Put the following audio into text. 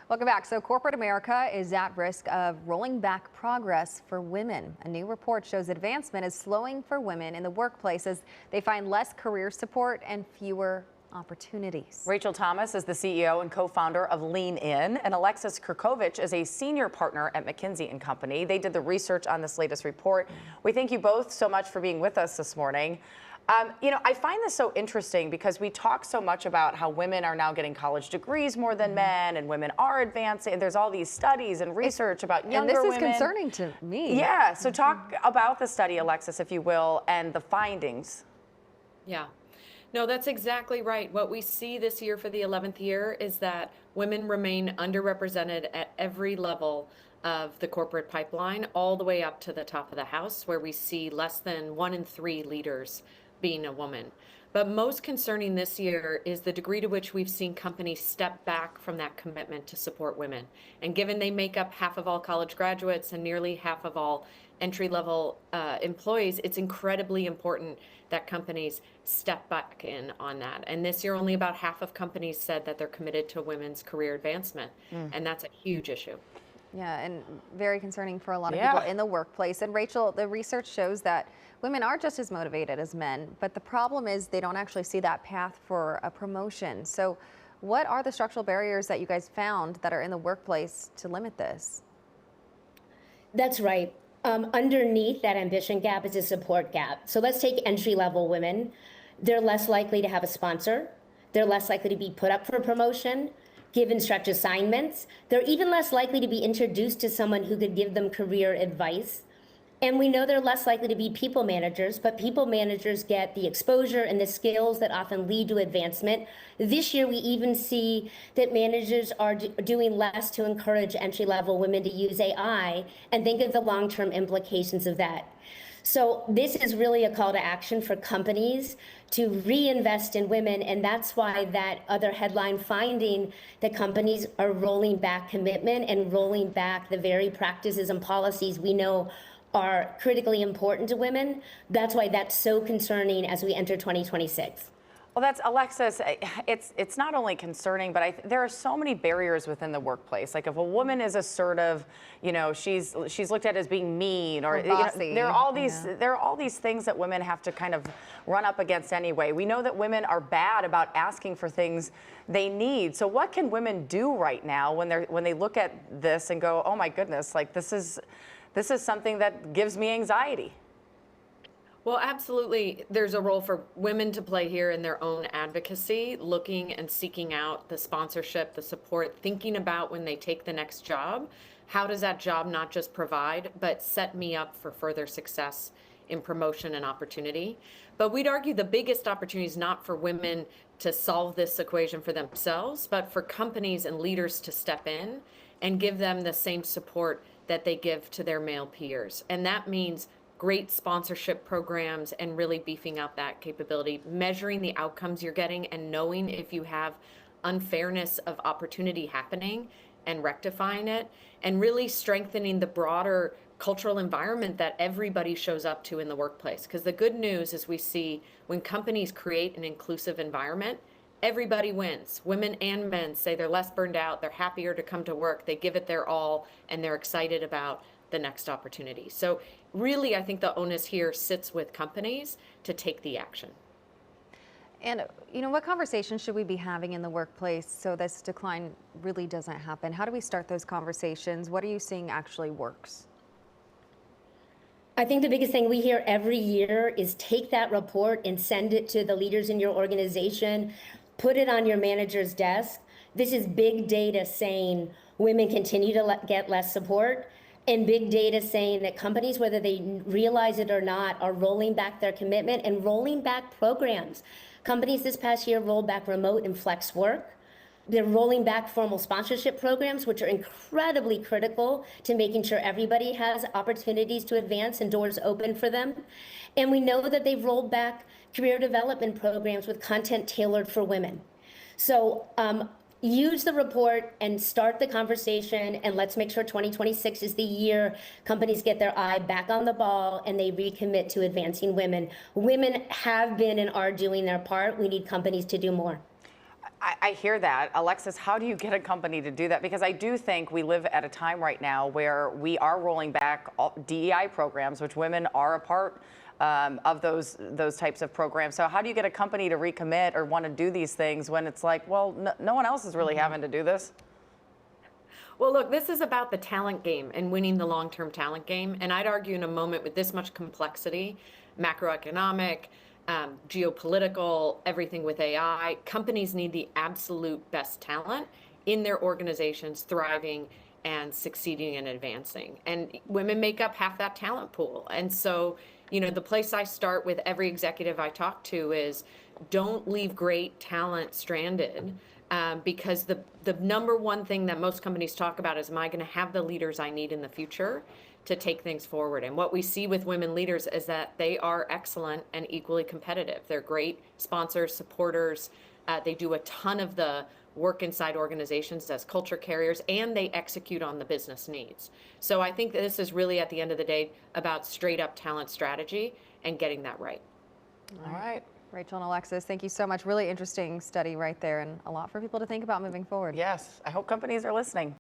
Welcome back. So corporate America is at risk of rolling back progress for women. A new report shows advancement is slowing for women in the workplace as they find less career support and fewer opportunities. Rachel Thomas is the CEO and co-founder of Lean In, and Alexis Krivkovich is a senior partner at McKinsey & Company. They did the research on this latest report. We thank you both so much for being with us this morning. I find this so interesting because we talk so much about how women are now getting college degrees more than men, and women are advancing. And there's all these studies and research about younger women. And this is concerning to me. Yeah, so talk about the study, Alexis, if you will, and the findings. Yeah. No, that's exactly right. What we see this year for the 11th year is that women remain underrepresented at every level of the corporate pipeline, all the way up to the top of the house, where we see less than 1 in 3 leaders being a woman. But most concerning this year is the degree to which we've seen companies step back from that commitment to support women. And given they make up half of all college graduates and nearly half of all entry-level employees, it's incredibly important that companies step back in on that. And this year, only about half of companies said that they're committed to women's career advancement. And that's a huge issue. Yeah, and very concerning for a lot of people in the workplace. And Rachel, the research shows that women are just as motivated as men, but the problem is they don't actually see that path for a promotion. So what are the structural barriers that you guys found that are in the workplace to limit this? That's right. Underneath that ambition gap is a support gap. So let's take entry-level women. They're less likely to have a sponsor. They're less likely to be put up for promotion, given stretch assignments. They're even less likely to be introduced to someone who could give them career advice. And we know they're less likely to be people managers, but people managers get the exposure and the skills that often lead to advancement. This year, we even see that managers are doing less to encourage entry-level women to use AI and think of the long-term implications of that. So this is really a call to action for companies to reinvest in women, and that's why that other headline finding that companies are rolling back commitment and rolling back the very practices and policies we know are critically important to women. That's why that's so concerning as we enter 2026. Well, that's Alexis. It's not only concerning, but there are so many barriers within the workplace. Like if a woman is assertive, she's looked at as being mean, or there are all these things that women have to kind of run up against anyway. We know that women are bad about asking for things they need. So what can women do right now when they look at this and go, oh my goodness, like this is something that gives me anxiety? Well, absolutely. There's a role for women to play here in their own advocacy, looking and seeking out the sponsorship, the support, thinking about when they take the next job, how does that job not just provide, but set me up for further success in promotion and opportunity. But we'd argue the biggest opportunity is not for women to solve this equation for themselves, but for companies and leaders to step in and give them the same support that they give to their male peers. And that means great sponsorship programs and really beefing up that capability, measuring the outcomes you're getting and knowing if you have unfairness of opportunity happening and rectifying it, and really strengthening the broader cultural environment that everybody shows up to in the workplace. Because the good news is we see when companies create an inclusive environment, everybody wins. Women and men say they're less burned out, they're happier to come to work, they give it their all, and they're excited about the next opportunity. So really, I think the onus here sits with companies to take the action. And, what conversations should we be having in the workplace so this decline really doesn't happen? How do we start those conversations? What are you seeing actually works? I think the biggest thing we hear every year is take that report and send it to the leaders in your organization, put it on your manager's desk. This is big data saying women continue to get less support, and big data saying that companies, whether they realize it or not, are rolling back their commitment and rolling back programs. Companies this past year rolled back remote and flex work. They're rolling back formal sponsorship programs, which are incredibly critical to making sure everybody has opportunities to advance and doors open for them. And we know that they've rolled back career development programs with content tailored for women. So use the report and start the conversation, and let's make sure 2026 is the year companies get their eye back on the ball and they recommit to advancing women. Women have been and are doing their part. We need companies to do more. I hear that. Alexis, how do you get a company to do that? Because I do think we live at a time right now where we are rolling back DEI programs, which women are a part of those types of programs. So how do you get a company to recommit or want to do these things when it's like, well, no one else is really having to do this? Well, look, this is about the talent game and winning the long-term talent game. And I'd argue in a moment with this much complexity, macroeconomic, geopolitical, everything with AI, companies need the absolute best talent in their organizations thriving and succeeding and advancing. And women make up half that talent pool. And so, the place I start with every executive I talk to is don't leave great talent stranded. Because the number one thing that most companies talk about is, am I going to have the leaders I need in the future to take things forward? And what we see with women leaders is that they are excellent and equally competitive. They're great sponsors, supporters. They do a ton of the work inside organizations as culture carriers, and they execute on the business needs. So I think that this is really, at the end of the day, about straight up talent strategy and getting that right. All right. Rachel and Alexis, thank you so much. Really interesting study right there, and a lot for people to think about moving forward. Yes, I hope companies are listening.